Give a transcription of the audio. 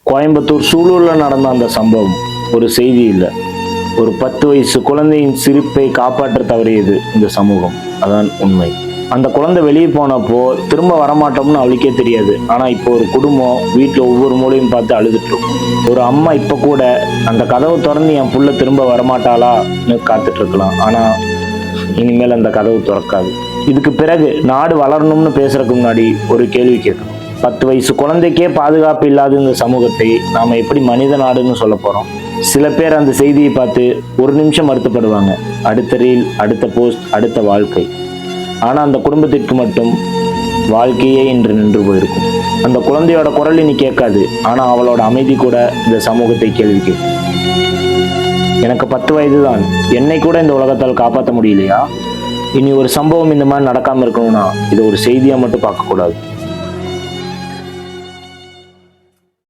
கோயம்புத்தூர் சூலூரில் நடந்த அந்த சம்பவம் ஒரு செய்தி இல்லை, ஒரு 10 வயசு குழந்தையின் சிரிப்பை காப்பாற்ற தவறியது இந்த சமூகம். அதான் உண்மை. அந்த குழந்தை வெளியே போனப்போ திரும்ப வரமாட்டோம்னு அவளுக்கே தெரியாது. ஆனால் இப்போ ஒரு குடும்பம் வீட்டில் ஒவ்வொரு மூலையும் பார்த்து அழுதுட்டு இருக்கும். ஒரு அம்மா இப்போ கூட அந்த கதவை திறந்து என் புள்ள திரும்ப வரமாட்டாளான்னு காத்துட்டு இருக்கலாம். ஆனால் இனிமேல் அந்த கதவு திறக்காது. இதுக்கு பிறகு நாடு வளரணும்னு பேசுறதுக்கு முன்னாடி ஒரு கேள்வி கேட்கணும். 10 வயசு குழந்தைக்கே பாதுகாப்பு இல்லாத இந்த சமூகத்தை நாம எப்படி மனித நாடுன்னு சொல்ல போறோம்? சில பேர் அந்த செய்தியை பார்த்து ஒரு நிமிஷம் வருத்தப்படுவாங்க. அடுத்த ரீல், அடுத்த போஸ்ட், அடுத்த வாழ்க்கை. ஆனா அந்த குடும்பத்திற்கு மட்டும் வாழ்க்கையே இன்று நின்று போயிருக்கும். அந்த குழந்தையோட குரல் இனி கேட்காது. ஆனா அவளோட அமைதி கூட இந்த சமூகத்தை கேள்வி கேட்கும். எனக்கு 10 வயது தான், என்னை கூட இந்த உலகத்தால் காப்பாற்ற முடியலையா? இனி ஒரு சம்பவம் இந்த மாதிரி நடக்காம இருக்கணும்னா இதை ஒரு செய்தியா மட்டும் பார்க்கக்கூடாது.